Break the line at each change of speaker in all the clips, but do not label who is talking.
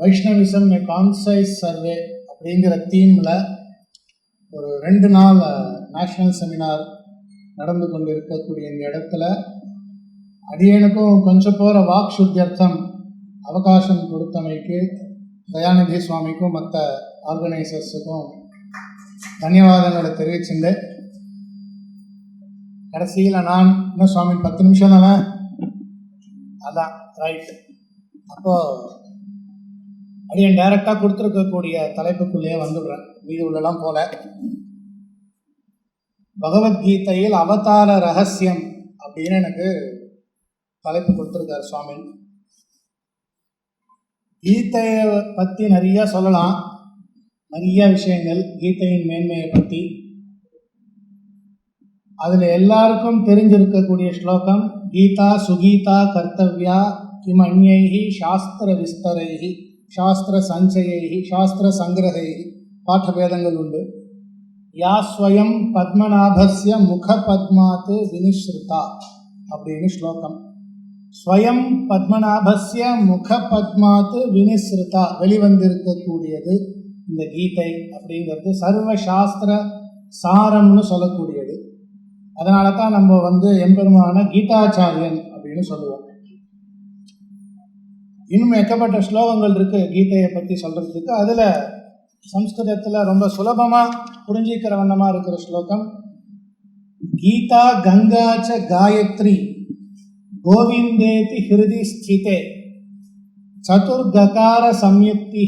வைஷ்ணவிசம் ஏ கான்சைஸ் survey அப்படிங்கிற தீமில் ஒரு 2 நாள் நேஷ்னல் செமினார் நடந்து கொண்டு இருக்கக்கூடிய இந்த இடத்துல அடியனுக்கும் கொஞ்சம் போகிற வாக் சுத்தியர்த்தம் அவகாசம் கொடுத்தமைக்கு தயாநிதி சுவாமிக்கும் மற்ற ஆர்கனைசர்ஸுக்கும் தன்யவாதங்களை தெரிவிச்சுண்டு, கடைசியில் நான் இன்னும் சுவாமி 10 நிமிஷம் தானே, அதான் ரைட்டு. அப்போது அடியன் டைரக்டாக கொடுத்துருக்கக்கூடிய தலைப்புக்குள்ளேயே வந்துடுறேன், மீது உள்ளலாம் போல. பகவத்கீதையில் அவதார ரகசியம் அப்படின்னு எனக்கு தலைப்பு கொடுத்துருக்காரு சுவாமி. கீதையை பற்றி நிறைய சொல்லலாம், நிறைய விஷயங்கள் கீதையின் மேன்மையை பற்றி. அதில் எல்லாருக்கும் தெரிஞ்சிருக்கக்கூடிய ஸ்லோகம், கீதா சுகீதா கர்த்தவ்யா கிம் அந்யைஹி சாஸ்திர விஸ்தரைஹி சாஸ்திர சஞ்சயைஹி சாஸ்திர சங்கிரகைஹி. பாட்டபேதங்கள் உண்டு. யா ஸ்வயம் பத்மநாபஸ்ய முக பத்மாத் வினிஸ்ருதா அப்படின்னு ஸ்லோகம். ஸ்வயம் பத்மநாபஸ்ய முக பத்மாத் வினிஸ்ருதா, வெளிவந்திருக்கக்கூடியது இந்த கீதை அப்படிங்கிறது சர்வ சாஸ்திர சாரம்னு சொல்லக்கூடியது. அதனால தான் நம்ம எம்பெருமான கீதாச்சாரியன் அப்படின்னு சொல்லுவோம். இன்னும் ஏகப்பட்ட ஸ்லோகங்கள் இருக்குது கீதையை பற்றி சொல்கிறதுக்கு. அதில் சம்ஸ்கிருதத்தில் ரொம்ப சுலபமாக புரிஞ்சிக்கிற வண்ணமாக இருக்கிற ஸ்லோகம், கீதா கங்காச்ச காயத்ரி கோவிந்தேதி ஹிருதி ஸ்திதே சதுர்ககார சம்யுக்தி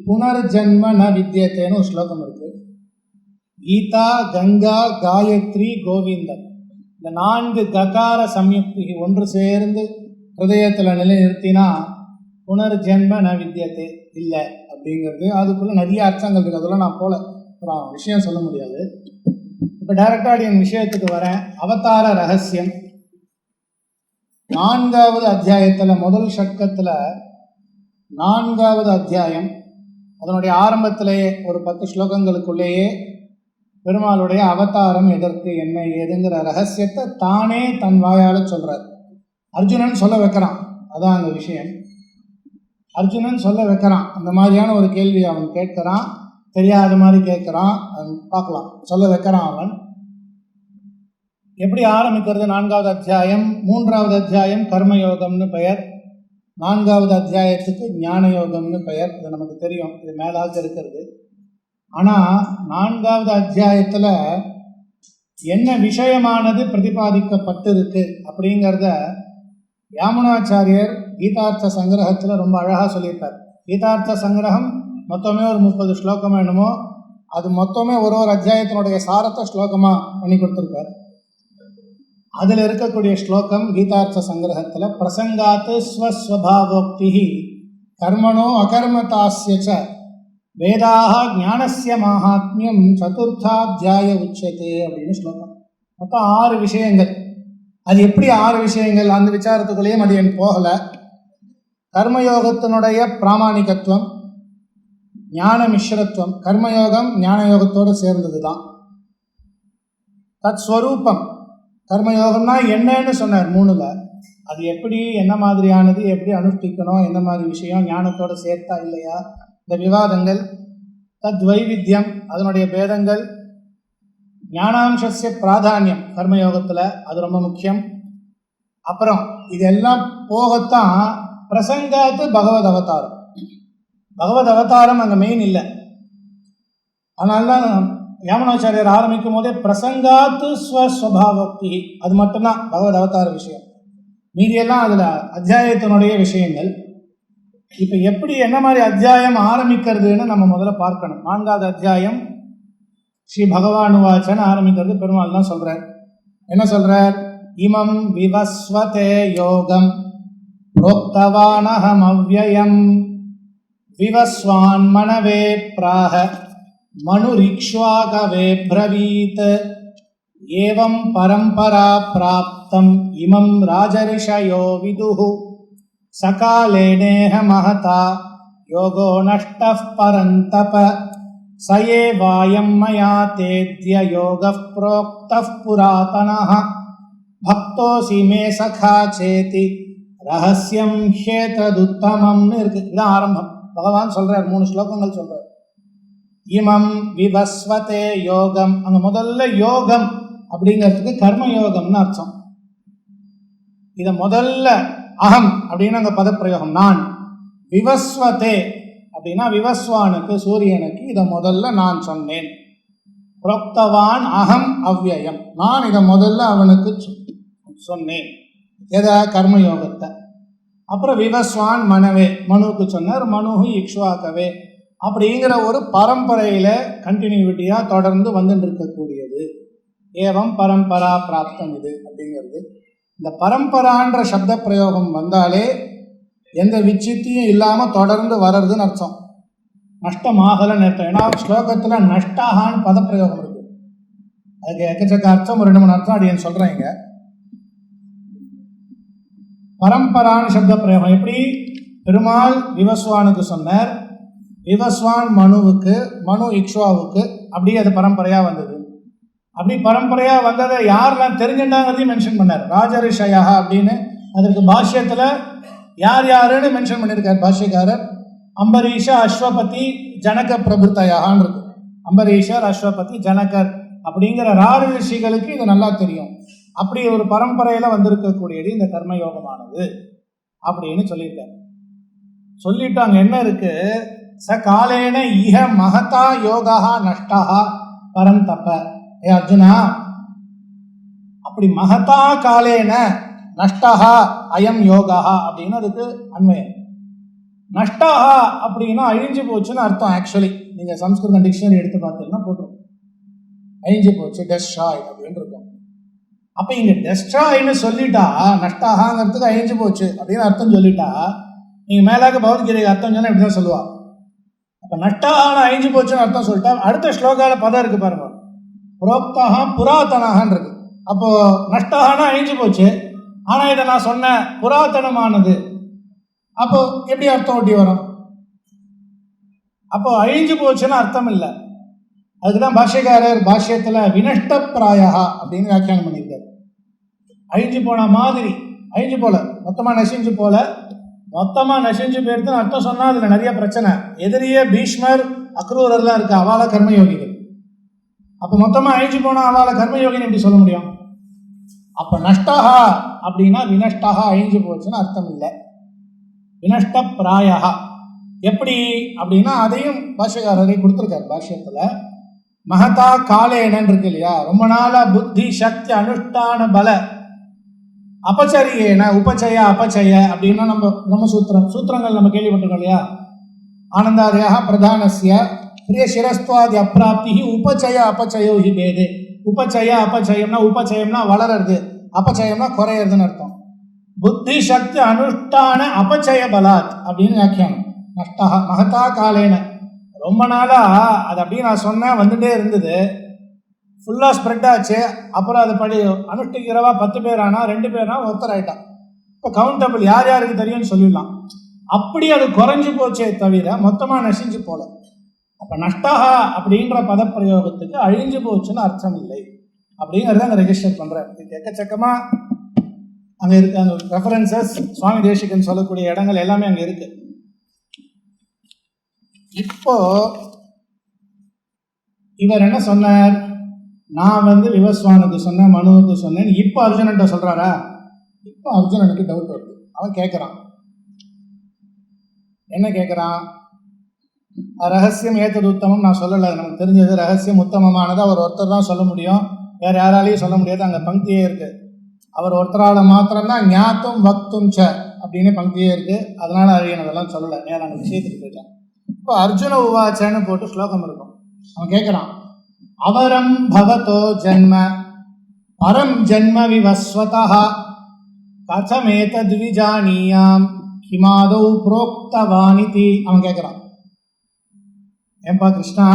புனர்ஜன்ம ந வித்யத்தேன்னு ஒரு ஸ்லோகம் இருக்குது. கீதா கங்கா காயத்ரி கோவிந்தன், இந்த 4 ககார சம்யுக்தி ஒன்று சேர்ந்து ஹிருதயத்தில் நிலைநிறுத்தினா புனர்ஜென்ம ந வித்யத்தே இல்லை அப்படிங்கிறது. அதுக்குள்ளே நிறைய அர்த்தங்கள் இருக்குது, அதெல்லாம் நான் போல அப்புறம் விஷயம் சொல்ல முடியாது. இப்போ டைரக்டாக என் விஷயத்துக்கு வரேன். அவதார ரகசியம் 4வது அத்தியாயத்தில், முதல் ஷட்கத்தில் 4வது அத்தியாயம், அதனுடைய ஆரம்பத்திலேயே ஒரு 10 ஸ்லோகங்களுக்குள்ளேயே பெருமாளுடைய அவதாரம் எதற்கு என்ன ஏதுங்கிற ரகசியத்தை தானே தன் வாயால் சொல்கிறார். அர்ஜுனன் சொல்ல வைக்கிறான், அதான் அந்த விஷயம். அர்ஜுனன் சொல்ல வைக்கிறான். அந்த மாதிரியான ஒரு கேள்வி அவன் கேட்குறான், தெரியாத மாதிரி கேட்குறான். பார்க்கலாம், சொல்ல வைக்கிறான் அவன். எப்படி ஆரம்பிக்கிறது? 4வது அத்தியாயம். 3வது அத்தியாயம் கர்மயோகம்னு பெயர், 4வது அத்தியாயத்துக்கு ஞான யோகம்னு பெயர். இது நமக்கு தெரியும், இது மேலாக இருக்கிறது. ஆனால் 4வது அத்தியாயத்தில் என்ன விஷயமானது பிரதிபாதிக்கப்பட்டிருக்கு அப்படிங்கிறத யாமுனாச்சாரியர் கீதார்த்த சங்கிரகத்தில் ரொம்ப அழகாக சொல்லியிருக்கார். கீதார்த்த சங்கிரகம் மொத்தமே ஒரு 30 ஸ்லோகம் வேணுமோ, அது மொத்தமே ஒரு அத்தியாயத்தினுடைய சாரத்தை ஸ்லோகமாக பண்ணி கொடுத்துருக்கார். அதில் இருக்கக்கூடிய ஸ்லோகம் கீதார்த்த சங்கிரகத்தில், பிரசங்காத்து ஸ்வஸ்வபாவோக்தி கர்மணோ அகர்மதாஸ்ய வேதாக ஞானஸ்ய மாஹாத்மியம் சதுர்த்தாத்தியாய உச்சதே அப்படின்னு ஸ்லோகம். மொத்தம் 6 விஷயங்கள். அது எப்படி 6 விஷயங்கள், அந்த விசாரத்துக்குள்ளேயும் அது என் போகலை. கர்மயோகத்தினுடைய பிராமாணிகத்துவம், ஞான மிஸ்ரத்துவம். கர்மயோகம் ஞான யோகத்தோடு சேர்ந்தது தான். தத் ஸ்வரூபம், கர்மயோகம்னா என்னன்னு சொன்னார் 3ல். அது எப்படி, என்ன மாதிரியானது, எப்படி அனுஷ்டிக்கணும், என்ன மாதிரி விஷயம், ஞானத்தோடு சேர்த்தா இல்லையா, இந்த விவாதங்கள். தத் வைவித்தியம், அதனுடைய பேதங்கள். ஞானாம்சஸ்ய பிராதானியம் கர்மயோகத்தில், அது ரொம்ப முக்கியம். அப்புறம் இதெல்லாம் போகத்தான் பிரசங்காத்து பகவத் அவதாரம். பகவத் அவதாரம் அங்கே மெயின் இல்லை. அதனால்தான் யாமுனாச்சாரியர் ஆரம்பிக்கும் போதே பிரசங்காத்து ஸ்வஸ்வபாவோக்தி, அது மட்டும்தான் பகவத் அவதார விஷயம். மீதியெல்லாம் அதில் அத்தியாயத்தினுடைய விஷயங்கள். இப்போ எப்படி, என்ன மாதிரி அத்தியாயம் ஆரம்பிக்கிறதுன்னு நம்ம முதல்ல பார்க்கணும். 4வது அத்தியாயம் ஸ்ரீ பகவானுவாச்சன்னு ஆரம்பிக்கிறது. பெருமாள் தான் சொல்கிறார். என்ன சொல்கிறார்? இமம் விவஸ்வதே யோகம் ப்ரோக்தவானஹம் அவ்யயம் விவஸ்வான் மனவே பிராஹ மனுரிக்ஷ்வாகவே ப்ரவீத் ஏவம் பரம்பரா பிராப்தம் இமம் ராஜரிஷயோ விதுஹு சகாலேனேஹ மஹதா யோகோ நஷ்டஃ பரந்தப சயே வாயம் மயா தேத்ய யோகஃ ப்ரோக்தஃ புராதனஹ பக்தோசி மே சகா சேதி ரகசியம் ஹேததுத்தமம்னு இருக்கு. இதுதான் ஆரம்பம். பகவான் சொல்றார், 3 ஸ்லோகங்கள் சொல்றார். இமம் விவஸ்வதே யோகம். அங்க முதல்ல யோகம் அப்படிங்கிறதுக்கு கர்ம யோகம்னு அர்த்தம். இத முதல்ல அகம் அப்படின்னு அங்க பதப்பிரயோகம், நான். விவஸ்வதே அப்படின்னா விவஸ்வானுக்கு, சூரியனுக்கு இதை முதல்ல நான் சொன்னேன். புரோக்தவான் அகம் அவ்யயம், நான் இதை முதல்ல அவனுக்கு சொன்னேன். எதை? கர்மயோகத்தை. அப்புறம் விவஸ்வான் மனவே, மனுவுக்கு சொன்னார். மனுஹு இக்ஷ்வாகவே அப்படிங்கிற ஒரு பரம்பரையில் கண்டினியூட்டியாக தொடர்ந்து வந்துட்டு இருக்கக்கூடியது. ஏவம் பரம்பரா பிராப்தம் இது அப்படிங்கிறது. இந்த பரம்பரான்ற சப்த பிரயோகம் வந்தாலே எந்த விச்சித்தியும் இல்லாமல் தொடர்ந்து வர்றதுன்னு அர்த்தம். நஷ்டமாகலன்னு அர்த்தம். ஏன்னா ஸ்லோகத்தில் நஷ்டாகான்னு பதப்பிரயோகம் இருக்குது. அதுக்கு எக்கச்சக்க அர்த்தம், 2-3 அர்த்தம் அது என் சொல்கிறேங்க. பரம்பரான்னு சப்த பிரயோகம் எப்படி? பெருமாள் விவஸ்வானுக்கு சொன்னார், விவஸ்வான் மனுவுக்கு, மனு இக்ஷ்வாவுக்கு, அப்படி அது பரம்பரையாக வந்தது. அப்படி பரம்பரையாக வந்ததை யாரெல்லாம் தெரிஞ்சுட்டாங்கிறதையும் மென்ஷன் பண்ணார். ராஜரிஷயா அப்படின்னு அதற்கு பாஷ்யத்தில் யார் யாருன்னு மென்ஷன் பண்ணியிருக்கார் பாஷ்யக்காரர். அம்பரீஷ அஸ்வபதி ஜனக பிரபுத்தயான்னு இருக்கு. அம்பரீஷர், அஸ்வபதி, ஜனகர் அப்படிங்கிற ராஜரிஷிகளுக்கு இது நல்லா தெரியும். அப்படி ஒரு பரம்பரையில் வந்திருக்கக்கூடியது இந்த கர்மயோகமானது அப்படின்னு சொல்லியிருக்காரு. சொல்லிட்டாங்க என்ன இருக்கு? ச காலேன இஹ மகதா யோகா நஷ்டா பரம் தப்ப. ஏ அர்ஜுனா, அப்படி மகதா காலேன நஷ்டா அயம் யோகா அப்படின்னு அதுக்கு அன்வயம். நஷ்டா அப்படின்னா அழிஞ்சு போச்சுன்னு அர்த்தம். ஆக்சுவலி நீங்கள் சம்ஸ்கிருத டிக்ஷனரி எடுத்து பார்த்தீங்கன்னா போட்டுரும், அழிஞ்சு போச்சு, டெஸ்ட்ராய் அப்படின்னு இருக்கும். அப்போ இங்கே டெஸ்ட்ராய்னு சொல்லிட்டா, நஷ்டாகாங்கிறதுக்கு அழிஞ்சு போச்சு அப்படின்னு அர்த்தம் சொல்லிட்டா, நீங்கள் மேலாக பகவத்கீதைக்கு அர்த்தம் சொன்னால் இப்படி தான் சொல்லுவா. அப்போ நஷ்டாகான அழிஞ்சு போச்சுன்னு அர்த்தம் சொல்லிட்டா, அடுத்த ஸ்லோகால பதம் இருக்கு பாருங்க, புரோக்தகா புராதனகான் இருக்கு. அப்போ நஷ்டாகானா அழிஞ்சு போச்சு, ஆனால் இதை நான் சொன்னேன் புராதனமானது. அப்போ எப்படி அர்த்தம் ஒட்டி வரும்? அப்போ அழிஞ்சு போச்சுன்னு அர்த்தம் இல்லை. அதுக்குதான் பாஷ்யக்காரர் பாஷ்யத்தில் வினஷ்ட பிராயா அப்படின்னு வியாக்கியானம் பண்ணியிருக்காரு. அழிஞ்சு போன மாதிரி, அழிஞ்சு போல, மொத்தமாக நசிஞ்சு போல, மொத்தமாக நசிஞ்சு போயிருதுன்னு அர்த்தம் சொன்னால் அதில் நிறைய பிரச்சனை. எதிரியே பீஷ்மர், அக்ரூரெல்லாம் இருக்கு, அவால கர்மயோகிகள். அப்போ மொத்தமாக அழிஞ்சு போனால் அவால கர்மயோகின்னு எப்படி சொல்ல முடியும்? அப்போ நஷ்டஹா அப்படின்னா வினஷ்டஹா அழிஞ்சு போச்சுன்னு அர்த்தம் இல்லை, வினஷ்ட பிராயா. எப்படி அப்படின்னா அதையும் பாஷ்யக்காரரை கொடுத்துருக்காரு பாஷ்யத்தில். மகதா காலேனன் இருக்கு இல்லையா, ரொம்ப நாளா புத்தி சக்தி அனுஷ்டான பல அபச்சரியேன உபச்சய அபச்சய அப்படின்னா நம்ம சூத்திரங்கள் நம்ம கேள்விப்பட்டிருக்கோம் இல்லையா. ஆனந்தாதயாக பிரதானஸ்ய பிரிய சிரஸ்துவாதி அப்பிராப்தி உபச்சய அபச்சயோ ஹி பேதே. உபச்சய அபச்சயம்னா, உபச்சயம்னா வளர்றது, அபச்சயம்னா குறையிறதுன்னு அர்த்தம். புத்தி சக்தி அனுஷ்டான அபச்சய பலாத் அப்படின்னு வியாக்கியானம். நஷ்டா மகதா காலேன, ரொம்ப நாளாக அது அப்படியே நான் சொன்னேன் வந்துட்டே இருந்தது, ஃபுல்லாக ஸ்ப்ரெட் ஆச்சு. அப்புறம் அது படி அனுஷ்டிக்கிறவா 10 பேர் ஆனால் 2 பேர்னா ஒருத்தர் ஆகிட்டான். இப்போ கவுண்டபிள் யார் யாருக்கு தெரியும்னு சொல்லிடலாம். அப்படி அது குறைஞ்சி போச்சே தவிர மொத்தமாக நசிஞ்சு போல. அப்போ நஷ்டஹா அப்படின்ற பதப்பிரயோகத்துக்கு அழிஞ்சு போச்சுன்னு அர்த்தம் இல்லை அப்படிங்கிறத அங்கே ரெஜிஸ்டர் பண்ணுறேன். இது எக்கச்சக்கமாக அங்கே இருக்கு, அங்கே ரெஃபரன்சஸ் சுவாமி தேசிகன் சொல்லக்கூடிய இடங்கள் எல்லாமே அங்கே இருக்கு. இப்போ இவர் என்ன சொன்னார்? நான் விவஸ்வானுக்கு சொன்னேன், மனுவுக்கு சொன்னேன். இப்போ அர்ஜுனன்ட்ட சொல்றாரா? இப்போ அர்ஜுனனுக்கு டவுட் வருது. அவன் கேட்குறான், என்ன கேட்குறான்? ரகசியம் ஏற்றது உத்தமம் நான் சொல்லலை, நமக்கு தெரிஞ்சது ரகசியம் உத்தமமானது அவர் ஒருத்தர் தான் சொல்ல முடியும், வேற யாராலையும் சொல்ல முடியாது. அங்கே பங்கியே இருக்கு, அவர் ஒருத்தரால் மாத்திரம்தான் ஞாத்தும் வக்தும் ச அப்படின்னு பங்கியே இருக்கு. அதனால அழியனதெல்லாம் சொல்லலை, நேரம் அந்த விஷயத்துக்கு போயிட்டான். இப்போ அர்ஜுன உவாச்சன்னு போட்டு ஸ்லோகம் இருக்கும். அவன் கேட்குறான், அவரம் பவதோ ஜன்ம பரம் ஜன்ம விவஸ்வதா கதமேதத்விஜானியாம் ஹிமாதௌ புரோக்தவானிதி. அவன் கேட்குறான், ஏன்பா கிருஷ்ணா,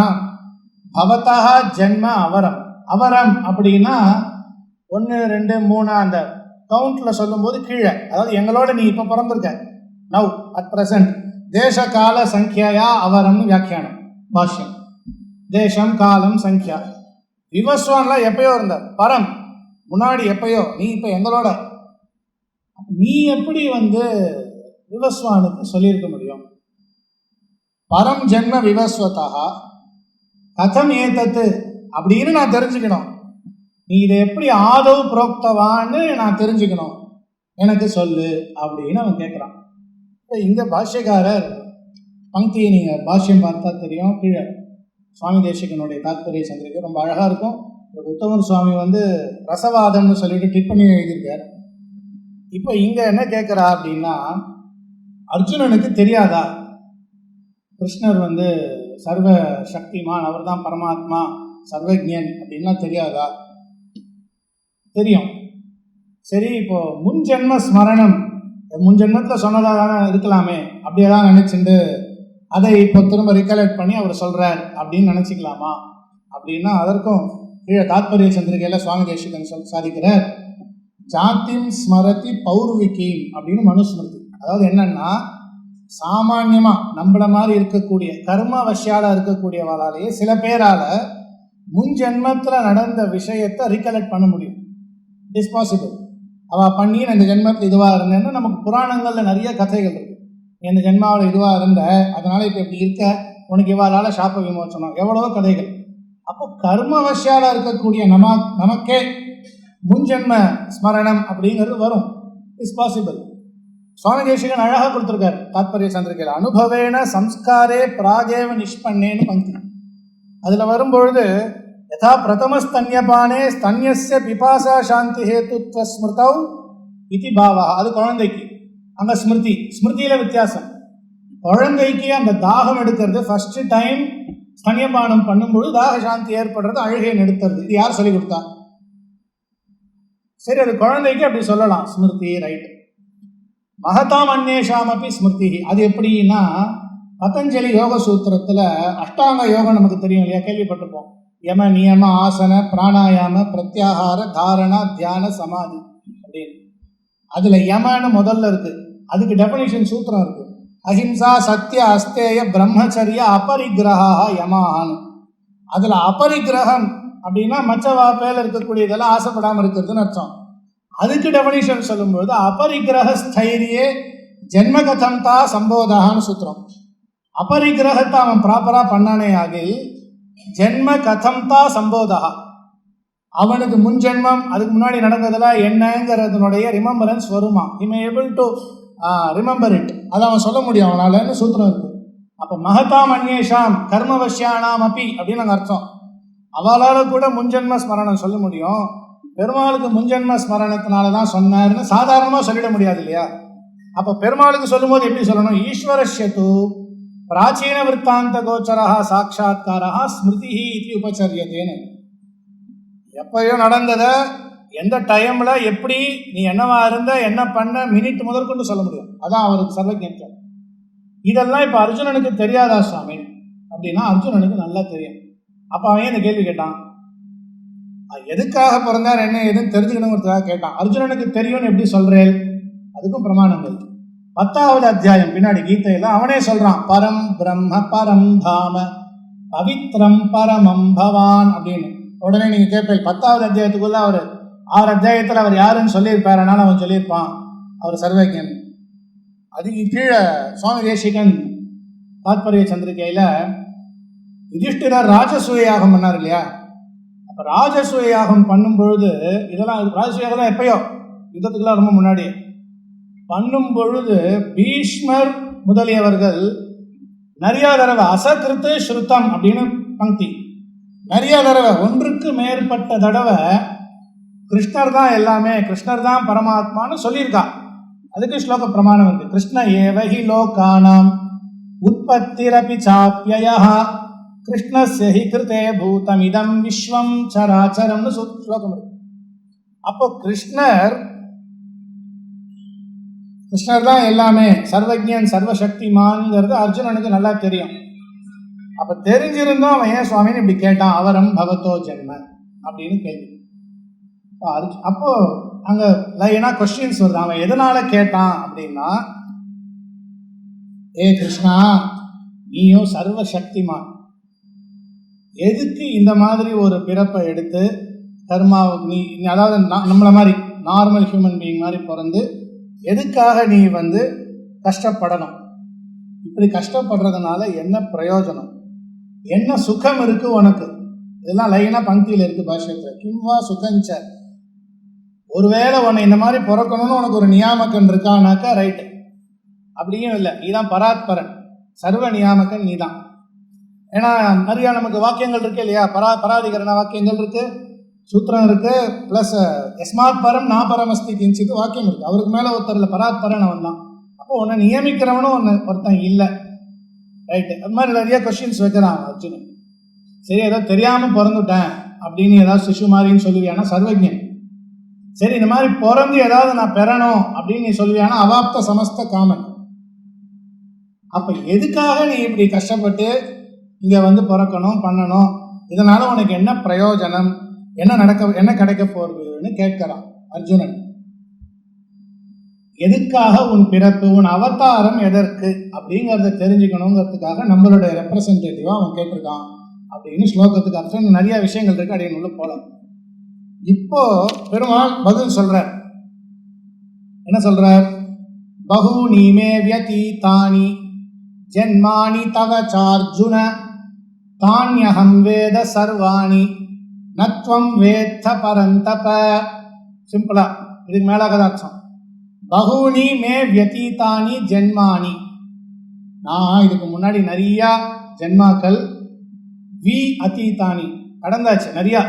பவதா ஜன்ம அவரம். அவரம் அப்படின்னா 1 2 3 அந்த கவுண்ட்ல சொல்லும்போது கீழே, அதாவது எங்களோட நீ இப்போ பிறந்திருக்க, நவ் அட் பிரசன்ட். தேச கால சங்கியா அவரம்னு வியாக்கியானம் பாஷ்யம். தேசம் காலம் சங்கியா. விவஸ்வான்லாம் எப்பயோ இருந்தார், பரம் முன்னாடி எப்பயோ, நீ இப்போ எங்களோட. நீ எப்படி விவஸ்வானுக்கு சொல்லியிருக்க முடியும்? பரம் ஜென்ம விவஸ்வதா கதம் ஏதத்து அப்படின்னு நான் தெரிஞ்சுக்கணும். நீ இதை எப்படி ஆதவ் புரோக்தவான்னு நான் தெரிஞ்சுக்கணும், எனக்கு சொல்லு அப்படின்னு அவன் கேட்குறான். இந்த பாஷ்யக்காரர் பங்கியை நீங்கள் பாஷ்யம் பார்த்தா தெரியும். கீழே சுவாமி தேசிகனுடைய தாத்பரிய சந்திரிக்கை ரொம்ப அழகாக இருக்கும். உத்தமர் சுவாமி ரசவாதம்னு சொல்லிட்டு டிப்பணி எழுதியிருக்கார். இப்போ இங்கே என்ன கேட்குறா அப்படின்னா, அர்ஜுனனுக்கு தெரியாதா கிருஷ்ணர் சர்வ சக்திமான், அவர் தான் பரமாத்மா, சர்வஜன் அப்படின்லாம் தெரியாதா? தெரியும். சரி, இப்போ முன்ஜென்ம ஸ்மரணம், முன்ஜென்மத்தில் சொன்னதாக தானே இருக்கலாமே, அப்படியே தான் நினச்சிட்டு அதை இப்போ திரும்ப ரிகலெக்ட் பண்ணி அவர் சொல்கிறார் அப்படின்னு நினச்சிக்கலாமா அப்படின்னா, அதற்கும் கீழே தாத்பரிய சந்திரிகையில் சுவாமி தேசிகன் சாதிக்கிறார். ஜாத்திம் ஸ்மரதி பௌர்விகீம் அப்படின்னு மனுஸ்மிருதி. அதாவது என்னன்னா, சாமான்யமாக நம்மள மாதிரி இருக்கக்கூடிய கர்மவசியால் இருக்கக்கூடியவளாலேயே சில பேரால் முன் ஜென்மத்தில் நடந்த விஷயத்தை ரீகலெக்ட் பண்ண முடியும். It's possible. அவள் பண்ணி நான் இந்த ஜென்மத்தில் இதுவாக இருந்தேன்னா நமக்கு புராணங்களில் நிறைய கதைகள் இருக்குது. இந்த ஜென்மாவில் இதுவாக இருந்த, அதனால் இப்போ இப்படி இருக்க, உனக்கு இவாளால் சாப்ப விமோசனம், எவ்வளவோ கதைகள். அப்போ கர்மவசியால் இருக்கக்கூடிய நமக்கே முன்ஜென்ம ஸ்மரணம் அப்படிங்கிறது வரும். It's possible. சுவாமி தேசிகன் அழகாக கொடுத்துருக்கார் தாத்பரிய சந்திரிகையில். அனுபவேன சம்ஸ்காரே பிராகேவ நிஷ்பன்னேன்னு பங்கி. அதில் வரும்பொழுது யதா பிரதம ஸ்தன்யபானே ஸ்தன்யஸ்ய பிபாசா சாந்தி ஹேத்துத்வ ஸ்மிருதௌ இதி பாவா. அது குழந்தைக்கு. அங்கே ஸ்மிருதியில் வித்தியாசம். குழந்தைக்கு அந்த தாகம் எடுக்கிறது ஃபர்ஸ்ட் டைம் ஸ்தன்யபானம் பண்ணும்பொழுது தாக சாந்தி ஏற்படுறது, அழுகையை நிறுத்துறது. இது யார் சொல்லி கொடுத்தா? சரி, அது குழந்தைக்கு அப்படி சொல்லலாம், ஸ்மிருதி, ரைட். மகதாம் அந்நேஷாம் அப்படி ஸ்மிருதி. அது எப்படின்னா, பதஞ்சலி யோக சூத்திரத்தில் அஷ்டாங்க யோகம் நமக்கு தெரியும் இல்லையா, கேள்விப்பட்டிருப்போம். யம நியம ஆசன பிராணாயாம பிரத்யாகார தாரணா தியான சமாதி அப்படின்னு. அதில் யமன்னு முதல்ல இருக்கு. அதுக்கு டெஃபினிஷன் சூத்திரம் இருக்கு. அஹிம்சா சத்திய அஸ்தேய பிரம்மச்சரிய அபரிகிரகா யமான்னு. அதில் அபரிகிரகம் அப்படின்னா மச்சவா பேல இருக்கக்கூடிய இதெல்லாம் ஆசைப்படாமல் இருக்கிறதுன்னு அர்த்தம். அதுக்கு டெஃபினிஷன் சொல்லும்போது அபரிகிரக ஸ்தைரியே ஜென்மகதம் தா சம்போதான்னு சூத்திரம். அபரிகிரகத்தை அவன் ப்ராப்பராக பண்ணானே ஆகில் ஜென்ம கதம் தா சம்போதா, அவனுக்கு முன் ஜென்மம் அதுக்கு முன்னாடி நடந்ததெல்லாம் என்னங்கிறதுனுடைய ரிமெம்பரன்ஸ் வருமா, இவன் ஏபிள் டு ரிமெம்பர் இட், அதை அவன் சொல்ல முடியும் அவனாலன்னு சூத்திரம் இருக்கு. அப்போ மகதாம் அந்நேஷாம் கர்மவசியானாம் அப்பி அப்படின்னு நாங்கள் அர்த்தம். அவளால் கூட முன்ஜென்ம ஸ்மரணம் சொல்ல முடியும். பெருமாளுக்கு முன்ஜென்ம ஸ்மரணத்தினால தான் சொன்னார்னு சாதாரணமாக சொல்லிட முடியாது இல்லையா? அப்போ பெருமாளுக்கு சொல்லும்போது எப்படி சொல்லணும்? ஈஸ்வரஸ்யது பிராச்சீன விற்த்தாந்த கோச்சரா சாட்சாத்காரா ஸ்மிருதி இது உபச்சரியத்தேன்னு. எப்பயோ நடந்ததை எந்த டைமில் எப்படி நீ என்னவா இருந்த என்ன பண்ண மினிட் முதற்கொண்டு சொல்ல முடியும். அதான் அவருக்கு சர்வஜ்ஞம். இதெல்லாம் இப்போ அர்ஜுனனுக்கு தெரியாதா சுவாமி அப்படின்னா, அர்ஜுனனுக்கு நல்லா தெரியும். அப்போ அவன் இந்த கேள்வி கேட்டான், எதுக்காக பிறந்தார் என்ன எதுன்னு தெரிஞ்சுக்கணுங்கிறதுக்காக கேட்டான். அர்ஜுனனுக்கு தெரியும்னு எப்படி சொல்றேன்? அதுக்கும் பிரமாணங்கள். 10வது அத்தியாயம் பின்னாடி கீதையில அவனே சொல்றான், பரம் பிரம்ம பரம் தாம பவித்ரம் பரமம் பவான் அப்படின்னு. உடனே நீங்க கேட்பேன், 10வது அத்தியாயத்துக்குள்ள அவர் 6 அத்தியாயத்தில் அவர் யாருன்னு சொல்லியிருப்பார், அதனால அவன் சொல்லியிருப்பான் அவர் சர்வஜன். அதுக்கு கீழே சுவாமி தேசிகன் தாத்பரிய சந்திரிகையில யுதிஷ்டிரர் ராஜசூய யாகம் பண்ணார் இல்லையா? அப்போ ராஜசூய யாகம் பண்ணும் பொழுது, இதெல்லாம் ராஜசூய யாகம் எப்பயோ யுத்தத்துக்குலாம் ரொம்ப முன்னாடி பண்ணும் பொழுது பீஷ்மர் முதலியவர்கள் நிறைய தடவை அசகிருத்து ஸ்ருத்தம் அப்படின்னு பங்கி, நிறைய தடவை ஒன்றுக்கு மேற்பட்ட தடவை கிருஷ்ணர் தான் எல்லாமே, கிருஷ்ணர் தான் பரமாத்மான்னு சொல்லியிருக்கா. அதுக்கு ஸ்லோக பிரமாணம் இருக்கு. கிருஷ்ண ஏவஹி லோகானாம் உற்பத்திரபி சாப்யயா கிருஷ்ணஸ்ய ஹி கிருதே பூதம் இதம் விஸ்வம் சராச்சரம்னு ஸ்லோகம் இருக்கு. அப்போ கிருஷ்ணர் தான் எல்லாமே, சர்வஜன் சர்வசக்திமான்ங்கிறது அர்ஜுனனுக்கு நல்லா தெரியும். அப்போ தெரிஞ்சிருந்தோம் அவன் ஏன் சுவாமின்னு இப்படி கேட்டான், அவரம் பகவத்தோ ஜென்ம அப்படின்னு கேள்வி. அப்போ அங்க லைனா கொஸ்டின்ஸ் வருது. அவன் எதனால கேட்டான் அப்படின்னா, ஏ கிருஷ்ணா, நீயும் சர்வசக்திமான், எதுக்கு இந்த மாதிரி ஒரு பிறப்பை எடுத்து கர்மாவுக்கு நீ அதாவது நம்மளை மாதிரி நார்மல் ஹியூமன் பீயிங் மாதிரி பிறந்து எதுக்காக நீ கஷ்டப்படணும்? இப்படி கஷ்டப்படுறதுனால என்ன பிரயோஜனம், என்ன சுகம் இருக்கு உனக்கு? இதெல்லாம் லைனா பங்கியில் இருக்கு பாஷ்யத்தில். கிம்வா சுகஞ்ச, ஒருவேளை உன்னை இந்த மாதிரி பிறக்கணும்னு உனக்கு ஒரு நியாமக்கன் இருக்கானாக்கா ரைட்டு, அப்படியும் இல்லை, நீதான் பராத்பரன், சர்வ நியாமக்கன் நீதான். ஏன்னா நிறையா நமக்கு வாக்கியங்கள் இருக்கு இல்லையா, பராதிகரண வாக்கியங்கள் இருக்கு, சூத்திரம் இருக்கு, பிளஸ் எஸ்மாத் பரம் நா பரமஸ்தி கிஞ்சித்து வாக்கியம் இருக்கு. அவருக்கு மேலே ஒருத்தரில் பராத்பரன் அவன் தான். அப்போ உன்னை நியமிக்கிறவனும் ஒருத்தன் இல்லை, ரைட்டு. அது மாதிரி நிறைய கொஸ்டின்ஸ் வைக்கிறான் அர்ஜுனன். சரி, ஏதோ தெரியாமல் பிறந்துட்டேன் அப்படின்னு ஏதாவது சிசுமாரின்னு சொல்லுவியானா சர்வஜன். சரி, இந்த மாதிரி பிறந்து ஏதாவது நான் பெறணும் அப்படின்னு நீ சொல்லுவியானா அவாப்த சமஸ்த காமன். அப்போ எதுக்காக நீ இப்படி கஷ்டப்பட்டு இங்கே வந்து பிறக்கணும் பண்ணணும், இதனால உனக்கு என்ன பிரயோஜனம், என்ன கிடைக்க போறதுன்னு கேட்கிறான் அர்ஜுனன். எதுக்காக உன் பிறப்பு, உன் அவதாரம் எதற்கு அப்படிங்கிறத தெரிஞ்சுக்கணுங்கிறதுக்காக நம்மளுடைய ரெப்ரசன்டேட்டிவா அவன் கேட்டிருக்கான் அப்படின்னு ஸ்லோகத்துக்கு அர்த்தம். நிறைய விஷயங்கள் இருக்கு, அப்படின்னு உள்ள போல. இப்போ பெருமாள் பதில் சொல்றார். என்ன சொல்றார்? பகூனி மே வ்யதீதானி ஜன்மானி தவ சார்ஜுன தான்யஹம் வேத சர்வாணி நத்வம் வேத்த பரந்தப. சிம்பிளா இதுக்கு மேலாக அர்த்தம். பகூனி மே வ்யதீதானி ஜென்மானி, நான் இதுக்கு முன்னாடி நிறையா ஜென்மாக்கள், வி அதீதானி கடந்தாச்சு, நிறையா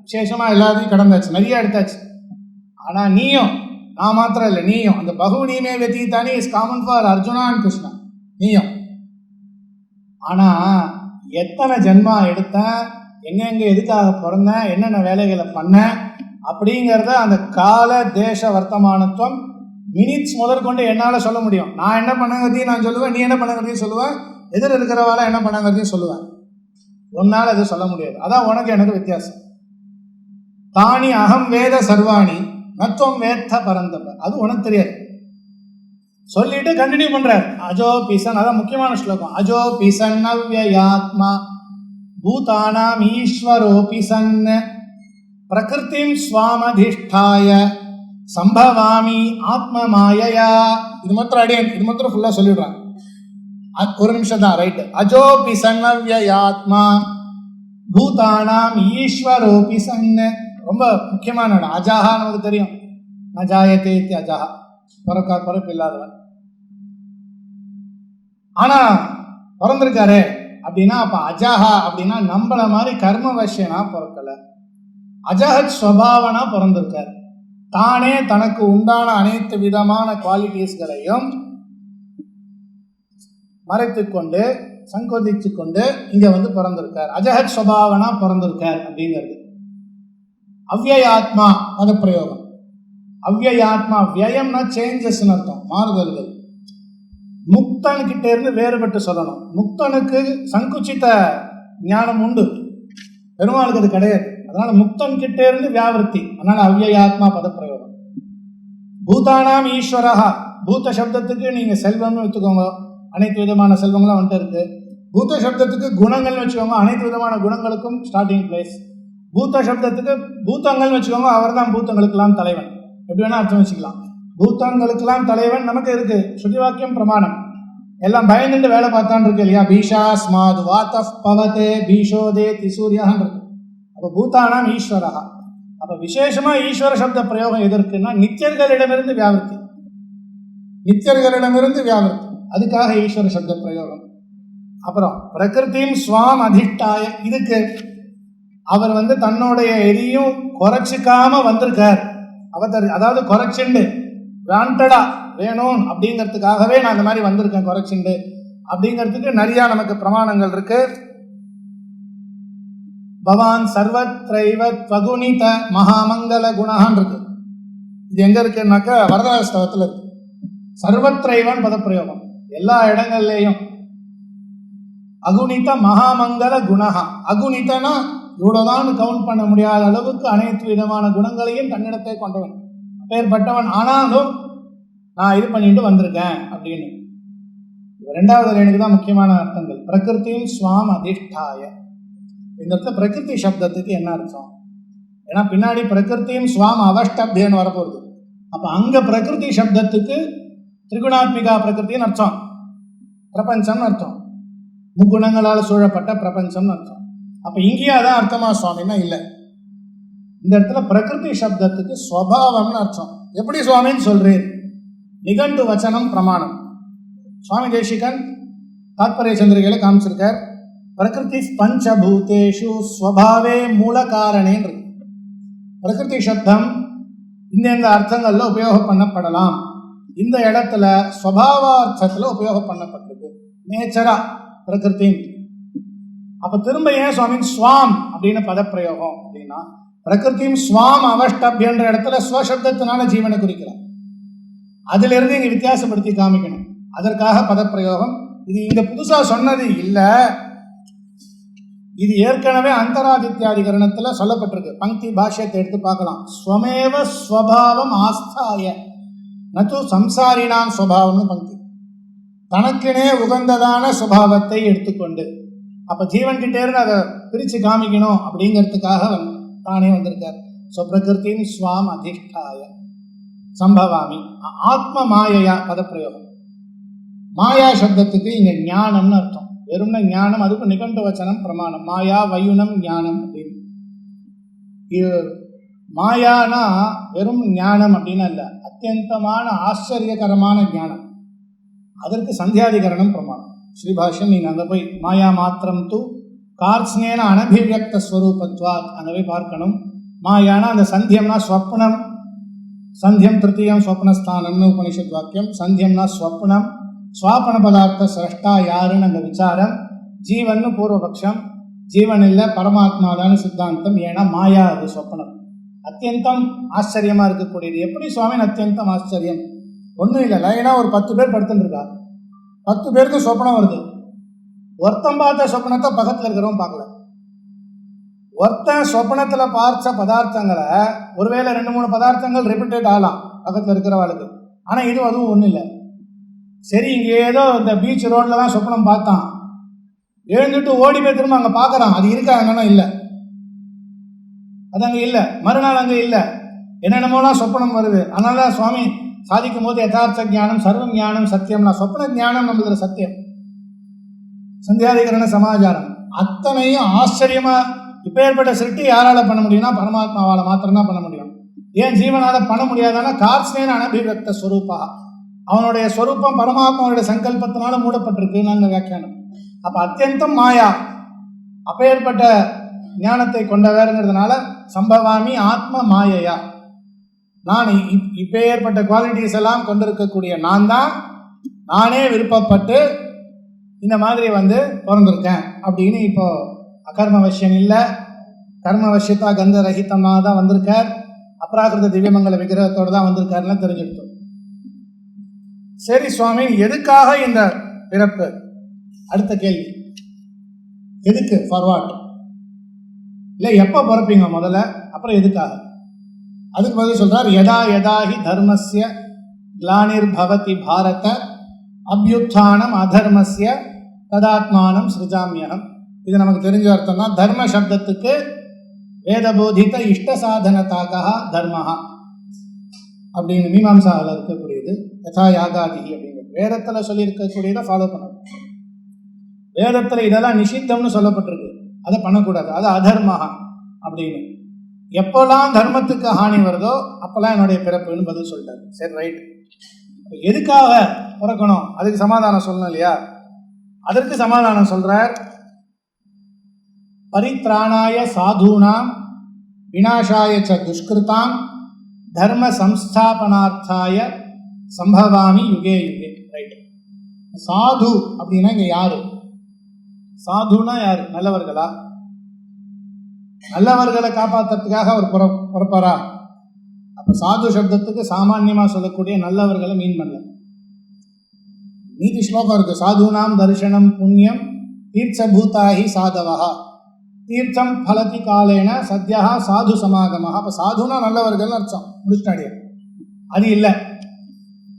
விசேஷமாக எல்லாத்தையும் கடந்தாச்சு, நிறைய எடுத்தாச்சு. ஆனால் நீயும், நான் மாத்திரம் இல்லை, நீயும் அந்த பகூனி மே வ்யதீதானி is common for Arjuna and Krishna, நீயும். ஆனால் எத்தனை ஜென்மா எடுத்தேன், எங்கெங்கே எதுக்காக பிறந்தேன், என்னென்ன வேலைகளை பண்ணேன் அப்படிங்கிறத அந்த கால தேச வர்த்தமானத்துவம் மினிட்ஸ் முதற்கொண்டு என்னால் சொல்ல முடியும். நான் என்ன பண்ணங்கிறதையும் நான் சொல்லுவேன், நீ என்ன பண்ணங்கிறதையும் சொல்லுவேன், எதிர் இருக்கிறவாளை என்ன பண்ணங்கிறதையும் சொல்லுவேன். உன்னால் எதுவும் சொல்ல முடியாது. அதான் உனக்கு எனக்கு வித்தியாசம். தானி அகம் வேத சர்வாணி நத்வம் வேத்த பரந்தப, அது உனக்கு தெரியாது. சொல்லிட்டு கண்டினியூ பண்றார். அஜோ பிசன், அதான் முக்கியமான ஸ்லோகம். அஜோ பிசன் அவ்யயாத்மா பூதானாம் ஈஸ்வரோபி சன் பிரகிருதிம் ஸ்வாமதிஷ்டாய சம்பவாமி ஆத்ம மாயையா. இது மாத்திரம் அடியன், இது மாத்திரம் ஃபுல்லா சொல்லிடுறாங்க. ஒரு நிமிஷம் தான், ரைட்டு. அஜோ பிசன் அவ்யயாத்மா பூதானாம் ஈஸ்வரோபி சன், ரொம்ப முக்கியமான இடம். அஜாஹா நமக்கு தெரியும், நஜாயத்தே அஜாஹா, பிறப்பு இல்லாதவன். ஆனா பிறந்திருக்காரு அப்படின்னா அப்ப அஜாஹா அப்படின்னா நம்மள மாதிரி கர்ம வசியனா பிறக்கல, அஜஹத் ஸ்வபாவனா பிறந்திருக்காரு. தானே தனக்கு உண்டான அனைத்து விதமான குவாலிட்டிஸ்களையும் மறைத்து கொண்டு சங்கோதிச்சு கொண்டு இங்க வந்து பிறந்திருக்கார். அஜஹத் ஸ்வபாவனா பிறந்திருக்கார் அப்படிங்கிறது. அவ்யயாத்மா பத பிரயோகம். அவ்யயாத்மா, வியயம்னா சேஞ்சஸ் அர்த்தம், மாறுதல்கள். முக்தன் கிட்ட இருந்து வேறுபட்டு சொல்லணும். முக்தனுக்கு சங்குச்சித ஞானம் உண்டு, பெருமாளுக்கு அது கிடையாது. அதனால முக்தன் கிட்ட இருந்து வியாவிருத்தி, அதனால அவ்யயாத்மா பதப்பிரயோகம். பூதானாம் ஈஸ்வரஹா, பூத சப்தத்துக்கு நீங்க செல்வம்னு வச்சுக்கோங்க, அனைத்து விதமான செல்வங்களும் வந்துட்டு இருக்கு. பூத சப்தத்துக்கு குணங்கள்னு வச்சுக்கோங்க, அனைத்து விதமான குணங்களுக்கும் ஸ்டார்டிங் பிளேஸ். பூத சப்தத்துக்கு பூத்தங்கள்னு வச்சுக்கோங்க, அவர் தான் பூத்தங்களுக்கெல்லாம் தலைவன். எப்படி வேணா அர்த்தம் வச்சுக்கலாம். பூத்தங்களுக்கெல்லாம் தலைவன் நமக்கு இருக்கு, ஸ்ருதி வாக்கியம் பிரமாணம். எல்லாம் பயந்துட்டு வேலை பார்த்தான்னு இருக்கு இல்லையா. பீஷா ஸ்மாத் வாத்தப் பவதே பீஷோதே திசூரியான் இருக்கு. அப்போ பூத்தானாம் ஈஸ்வரஹா. அப்போ விசேஷமா ஈஸ்வர சப்த பிரயோகம் எதற்குன்னா நித்தியர்களிடமிருந்து வியாவிருத்தி, நித்தியர்களிடமிருந்து வியாவிருத்தி, அதுக்காக ஈஸ்வர சப்த பிரயோகம். அப்புறம் பிரகிருதிம் ஸ்வாம் அதிஷ்டாய, இதுக்கு அவர் வந்து தன்னுடைய எதையும் குறைச்சிக்காம வந்திருக்கார். அதாவது குறைச்சுண்டு வாண்டடா வேணும் அப்படிங்கிறதுக்காகவே நான் இந்த மாதிரி வந்திருக்கேன், குறைச்சுண்டு அப்படிங்கிறதுக்கு நிறைய நமக்கு பிரமாணங்கள் இருக்கு. பவான் சர்வத்ரைவ த்வகுணித மகாமங்கல குணான் இருக்கு. இது எங்க இருக்குன்னாக்கா வரதராஜஸ்தவத்தில் இருக்கு. சர்வத்ரைவன் பதப்பிரயோகம், எல்லா இடங்கள்லேயும். அகுணித மகாமங்கல குணஹா, அகுணிதனா இவ்வளவுதான் கவுண்ட் பண்ண முடியாத அளவுக்கு அனைத்து விதமான குணங்களையும் தன்னிடத்தை கொண்டவன், அப்பேற்பட்டவன். ஆனாலும் நான் இது பண்ணிட்டு வந்திருக்கேன் அப்படின்னு. ரெண்டாவது லைனுக்கு தான் முக்கியமான அர்த்தங்கள். பிரகிருதியும் ஸ்வாம் அதிஷ்டாய, இந்த இடத்துல பிரகிருதி சப்தத்துக்கு என்ன அர்த்தம்? ஏன்னா பின்னாடி பிரகிருதியும் ஸ்வாம் அவஷ்டப்தேன்னு வரப்போகுது. அப்போ அங்கே பிரகிருதி சப்தத்துக்கு திரிகுணாத்மிகா பிரகிருத்தின்னு அர்த்தம். பிரபஞ்சம்னு அர்த்தம், முக்குணங்களால் சூழப்பட்ட பிரபஞ்சம்னு அர்த்தம். அப்போ இங்கேயே அதான் அர்த்தமா சுவாமின்னா இல்லை. இந்த இடத்துல பிரகிருதி சப்தத்துக்கு ஸ்வபாவம்னு அர்த்தம். எப்படி சுவாமின்னு சொல்றேன்? நிகண்டு வச்சனம் பிரமாணம். சுவாமி தேசிகன் தாத்பரிய சந்திரிகையில காமிச்சிருக்கார். பிரகிருதி பஞ்சபூதேஷு ஸ்வபாவே மூல காரணேன்னு இருக்கு. பிரகிருதி சப்தம் இந்த அர்த்தங்கள்ல உபயோகம் பண்ணப்படலாம். இந்த இடத்துல ஸ்வபாவார்த்தத்துல உபயோகம் பண்ணப்பட்டிருக்கு, நேச்சரா பிரகிருதி. அப்ப திரும்ப ஏன் சுவாமி ஸ்வாம் அப்படின்னு பதப்பிரயோகம் அப்படின்னா, பிரகிருதியும் ஸ்வாம் அவஷ்டப்யன்ற இடத்துல ஸ்வசப்தத்தினால ஜீவனை குறிக்கிறார். அதுல இருந்து இங்க வித்தியாசப்படுத்தி காமிக்கணும், அதற்காக பதப்பிரயோகம். இது இங்க புதுசா சொன்னது இல்லை, இது ஏற்கனவே அந்தராதித்யாதிகரணத்துல சொல்லப்பட்டிருக்கு. பங்கி பாஷ்யத்தை எடுத்து பார்க்கலாம். ஸ்வமேவ ஸ்வபாவம் ஆஸ்தாய நது சம்சாரினாம் ஸ்வபாவம்னு பங்கி. தனக்கினே உகந்ததான சுபாவத்தை எடுத்துக்கொண்டு, அப்ப ஜீவன் கிட்டே இருந்து அதை பிரிச்சு காமிக்கணும் அப்படிங்கிறதுக்காக தானே வந்திருக்கார். பிரகிருத்தின் ஸ்வாம் அதிஷ்டாய சம்பவாமி. ஆத்ம மாயையா பதப்பிரயோகம். மாயா சப்தத்துக்கு இங்க ஞானம்னு அர்த்தம். வெறும் ஞானம், அதுக்கு நிகண்டு வச்சனம் பிரமாணம். மாயா வயுனம் ஞானம் அப்படின்னு. இது மாயானா வெறும் ஞானம் அப்படின்னு அல்ல, அத்தியந்தமான ஆச்சரியகரமான ஞானம். அதற்கு சந்தியாதிகரணம் பிரமாணம். ஸ்ரீபாஷ்யம் நீங்க அங்கே போய் மாயா மாத்திரம் தூ கார்ஸ்னேன அனபிவியக்த ஸ்வரூபத்வாத் அங்கே போய் பார்க்கணும். மாயானா அந்த சந்தியம்னா ஸ்வப்னம், சந்தியம் திருத்தீயம் ஸ்வப்னஸ்தானம்னு உபனிஷத் வாக்கியம். சந்தியம்னா ஸ்வப்னம், ஸ்வாபன பதார்த்த சிரஷ்டா யாருன்னு அந்த விசாரம். ஜீவன் பூர்வபக்ஷம், ஜீவன் இல்லை பரமாத்மாதான சித்தாந்தம். ஏன்னா மாயா அது சொப்பனம். அத்தியந்தம் ஆச்சரியமா இருக்கக்கூடியது. எப்படி சுவாமி அத்தியந்தம் ஆச்சரியம்? ஒன்றும் இல்லை, லைனா ஒரு 10 பேர் படுத்துட்டு இருக்கா, 10 பேருக்கு சொப்பனம் வருது. ஒருத்தன் பார்த்த சொப்பனத்தை பக்கத்தில் இருக்கிறவன் பார்க்கல. ஒருத்தன் சொப்பனத்துல பார்த்த பதார்த்தங்களை ஒருவேளை 2-3 பதார்த்தங்கள் ரிப்பீட்டட் ஆகலாம் பக்கத்தில் இருக்கிறவாளுக்கு. ஆனா இது அதுவும் ஒன்றும் இல்லை. சரி, இங்கே ஏதோ இந்த பீச் ரோட்ல தான் சொப்பனம் பார்த்தான், எழுந்துட்டு ஓடி போய் திரும்ப அங்கே பார்க்குறான், அது இருக்காங்கன்னா இல்லை, அது அங்கே இல்லை. மறுநாள் அங்கே இல்லை, என்னென்னமோலாம் சொப்பனம் வருது. அதனால தான் சுவாமி சாதிக்கும் போது யதார்த்த ஞானம் சர்வம் ஞானம் சத்தியம்னா, சொப்பன ஞானம் நம்மளோட சத்தியம். சந்தியாதிகரண சமாச்சாரம் அத்தனையும் ஆச்சரியமா. இப்போ ஏற்பட்ட சிருஷ்டி யாரால பண்ண முடியும்னா பரமாத்மாவால் மாத்திரம்தான் பண்ண முடியும். ஏன் ஜீவனால பண்ண முடியாதுன்னா கார்ஸ்னேன அனபிவியக்த ஸ்வரூபா, அவனுடைய ஸ்வரூபம் பரமாத்மாவுடைய சங்கல்பத்தினால மூடப்பட்டிருக்குன்னு அந்த வியாக்கியானம். அப்ப அத்தியந்தம் மாயா, அப்பேற்பட்ட ஞானத்தை கொண்டவருங்கிறதுனால சம்பவாமி ஆத்ம மாயையா, நான் இப்போ ஏற்பட்ட குவாலிட்டிஸ் எல்லாம் கொண்டிருக்கக்கூடிய நான் தான், நானே விருப்பப்பட்டு இந்த மாதிரி பிறந்திருக்கேன் அப்படின்னு. இப்போ அகர்மவசியம் இல்லை, கர்மவசியத்தா கந்த ரஹிதமாக தான் வந்திருக்கார். அப்ராகிருத திவ்யமங்கல விக்கிரகத்தோடு தான் வந்திருக்காருன்னு தெரிஞ்சுக்கிட்டோம். சரி சுவாமி, எதுக்காக இந்த பிறப்பு? அடுத்த கேள்வி, எதுக்கு? ஃபார்வார்ட் இல்லை, எப்போ பிறப்பீங்க முதல்ல, அப்புறம் எதுக்காக? அதுக்கு பதில் சொல்றார், யதா யதாஹி தர்மஸ்ய கிளானிர்பவதி பாரத அபியுத்தானம் அதர்மஸ்ய ததாத்மானம் சிருஜாமியகம். இது நமக்கு தெரிஞ்ச அர்த்தம் தான். தர்ம சப்தத்துக்கு வேதபோதித்த இஷ்ட சாதனதாக தர்மஹா அப்படின்னு மீமாம்சாவில் இருக்கக்கூடியது. யதா யாகாதிகி அப்படிங்கிறது வேதத்தில் சொல்லி இருக்கக்கூடியதை ஃபாலோ பண்ணணும். வேதத்தில் இதெல்லாம் நிஷித்தம்னு சொல்லப்பட்டிருக்கு, அதை பண்ணக்கூடாது, அது அதர்மஹா அப்படின்னு. எப்போல்லாம் தர்மத்துக்கு ஹானி வருதோ அப்போல்லாம் என்னுடைய பிறப்புன்னு பதில் சொல்லிட்டாரு. சரி, ரைட். எதுக்காக பிறக்கணும் அதுக்கு சமாதானம் சொல்லணும் இல்லையா? அதற்கு சமாதானம் சொல்றார். பரித்ராணாய சாதுனாம் விநாசாய ச துஷ்கிருதாம் தர்ம சம்ஸ்தாபனார்த்தாய சம்பவாமி யுகே யுகே. ரைட். சாது அப்படின்னா இங்க யாரு? சாதுனா யாரு? நல்லவர்களா? நல்லவர்களை காப்பாற்றுறதுக்காக அவர் பிறப்பாரா? அப்ப சாது சப்தத்துக்கு சாமான்யமா சொல்லக்கூடிய நல்லவர்களை மீன் பண்ணல. நீதி ஸ்லோகம் இருக்கு, சாதுனாம் தரிசனம் புண்ணியம் தீர்த்தபூதாகி சாதவா தீர்த்தம் பலதி காலேன சத்யா சாது சமாகமாக. அப்ப சாதுனா நல்லவர்கள் அர்த்தம், முடிச்சிட்டாடிய. அது இல்லை.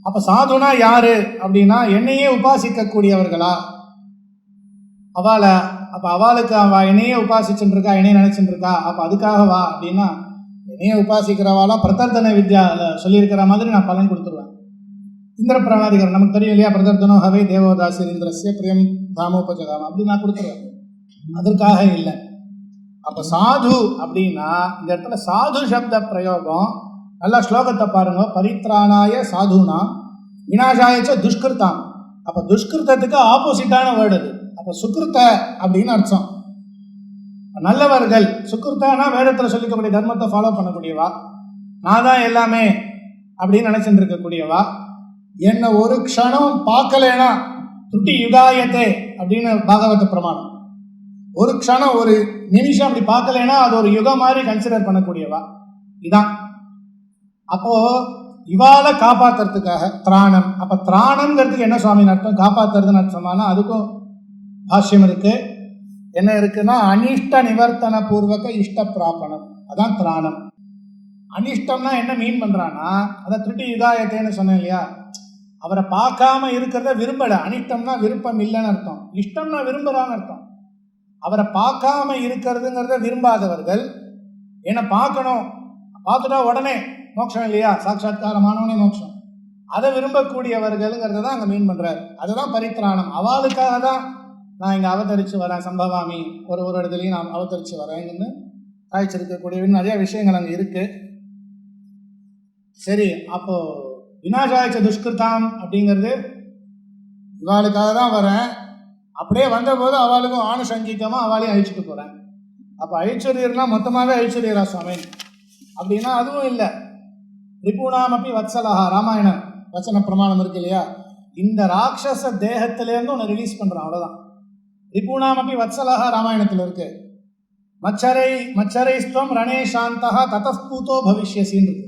அப்ப சாதுனா யாரு அப்படின்னா என்னையே உபாசிக்கக்கூடியவர்களா? அவளை அப்ப அவளுக்கு என்னையே உபாசிச்சுட்டு இருக்கா, என்னையே நினைச்சுட்டு இருக்கா, அப்ப அதுக்காக வா அப்படின்னா, என்னையே உபாசிக்கிறவாலாம் பிரதர்த்தன வித்யா சொல்லியிருக்கிற மாதிரி நான் பலன் கொடுத்துருவேன். இந்திர பிராணாதிகாரம் நமக்கு தெரியும் இல்லையா, பிரதர்தனோ ஹவே தேவோதாசிர் இந்திரஸ்ய பிரியம் தாமோபஜகாம அப்படி நான் கொடுத்துருவேன். அதற்காக இல்லை. அப்போ சாது அப்படின்னா இந்த இடத்துல சாது சப்த பிரயோகம் நல்லா ஸ்லோகத்தை பாருங்க. பரித்ராணாய சாதுனா விநாசாயச்ச துஷ்கிருத்தாம். அப்போ துஷ்கிருத்தத்துக்கு ஆப்போசிட்டான வேர்டு அது. அப்போ சுக்கிருத்த அப்படின்னு அர்த்தம். நல்லவர்கள் சுக்கிருத்தானா வேதத்தில் சொல்லிக்கக்கூடிய தர்மத்தை ஃபாலோ பண்ணக்கூடியவா, நான் தான் எல்லாமே அப்படின்னு நினைச்சுட்டு இருக்கக்கூடியவா, என்னை ஒரு க்ஷணம் பார்க்கலேனா துட்டி யுகாயத்தே அப்படின்னு பாகவத பிரமாணம். ஒரு க்ஷணம் ஒரு நிமிஷம் அப்படி பார்க்கலேனா அது ஒரு யுகம் மாதிரி கன்சிடர் பண்ணக்கூடியவா இதான். அப்போ இவாளை காப்பாத்துறதுக்காக திராணம். அப்ப திராணம்ங்கிறதுக்கு என்ன சுவாமின்னு அர்த்தம்? காப்பாத்துறதுன்னு அர்த்தமானா அதுக்கும் பாஷ்யம் இருக்கு. என்ன இருக்குன்னா அனிஷ்ட நிவர்த்தன பூர்வக இஷ்ட பிராபணம், அதான் திராணம். அனிஷ்டம்னா என்ன மீன் பண்றான்னா அதை திருட்டி யுகாயத்தேன்னு சொன்னேன் இல்லையா, அவரை பார்க்காம இருக்கிறத விரும்பல. அனிஷ்டம்னா விருப்பம் இல்லைன்னு அர்த்தம், இஷ்டம்னா விரும்புறான்னு அர்த்தம். அவரை பார்க்காம இருக்கிறதுங்கிறத விரும்பாதவர்கள் என்னை பார்க்கணும், பார்த்துட்டா உடனே மோட்சம் இல்லையா, சாட்சாத்காரமானவனே மோட்சம், அதை விரும்பக்கூடியவர்கள்ங்கிறத தான் அங்கே மீன் பண்றாரு. அதுதான் பரித்ராணம். அவளுக்காக தான் நான் இங்கே அவதரித்து வரேன். சம்பவாமி ஒரு இடத்துலையும் நான் அவதரித்து வரேங்கன்னு காய்ச்சிருக்கக்கூடிய நிறைய விஷயங்கள் அங்கே இருக்கு. சரி, அப்போ விநாசாயச்ச துஷ்கிருத்தாம் அப்படிங்கிறது இவாளுக்காக தான் வரேன். அப்படியே வந்தபோது அவளுக்கும் ஆணுசங்கிக்கமாக அவளையும் அழிச்சுட்டு போகிறேன். அப்போ ஐஸ்வர்யர்னா மொத்தமாகவே ஐஸ்வர்யரா சுவாமி அப்படின்னா அதுவும் இல்லை. ரிபுணாமப்பி வத்சலஹா ராமாயண வச்சன பிரமாணம் இருக்கு இல்லையா, இந்த ராட்சச தேகத்திலேருந்து உன்னை ரிலீஸ் பண்ணுறான், அவ்வளோதான். ரிபுணாமப்பி வத்சலஹா ராமாயணத்தில் இருக்கு. மச்சரைஸ்துவம் ரணே சாந்தா ததஸ்பூதோ பவிஷ்யசின்னு இருக்கு.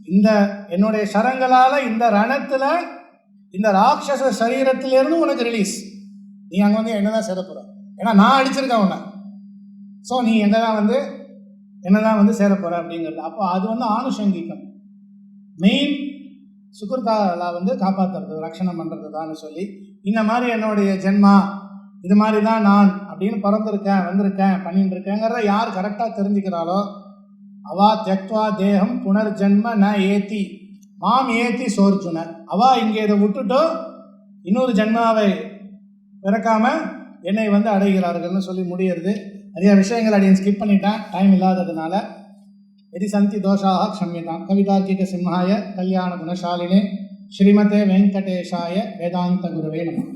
இந்த என்னுடைய சரங்களால் இந்த ரணத்தில் இந்த ராட்சச சரீரத்திலேருந்து உனக்கு ரிலீஸ். நீ அங்கே வந்து என்ன தான் சேர போகிற, ஏன்னா நான் அடிச்சிருக்கேன் உன்னை. ஸோ நீ என்னதான் வந்து சேர போகிற அப்படிங்கிறது. அப்போ அது வந்து ஆணுஷங்கிக்கம். மெயின் சுக்கிருத்தால வந்து காப்பாற்றுறது, ரட்சணம் பண்ணுறது தான் சொல்லி இந்த மாதிரி என்னுடைய ஜென்மா இது மாதிரி தான் நான் அப்படின்னு பிறந்திருக்கேன், வந்திருக்கேன், பண்ணிட்டு இருக்கேங்கிறத யார் கரெக்டாக தெரிஞ்சுக்கிறாளோ அவா தியக்த்வா தேகம் புனர்ஜென்ம ந ஏத்தி மாம் ஏத்தி சோர்ஜுன. அவா இங்கே இதை விட்டுட்டோ இன்னொரு ஜென்மாவை பிறக்காம என்னை வந்து அடைகிறார்கள்னு சொல்லி முடியறது. நிறைய விஷயங்கள் அடியை ஸ்கிப் பண்ணிட்டேன் டைம் இல்லாததுனால. எதி சந்தி தோஷாக க்ஷம்யதாம். கவிதார்க்கிக சிம்ஹாய கல்யாண குணசாலினே ஸ்ரீமதே வெங்கடேஷாய வேதாந்த குருவே நமः.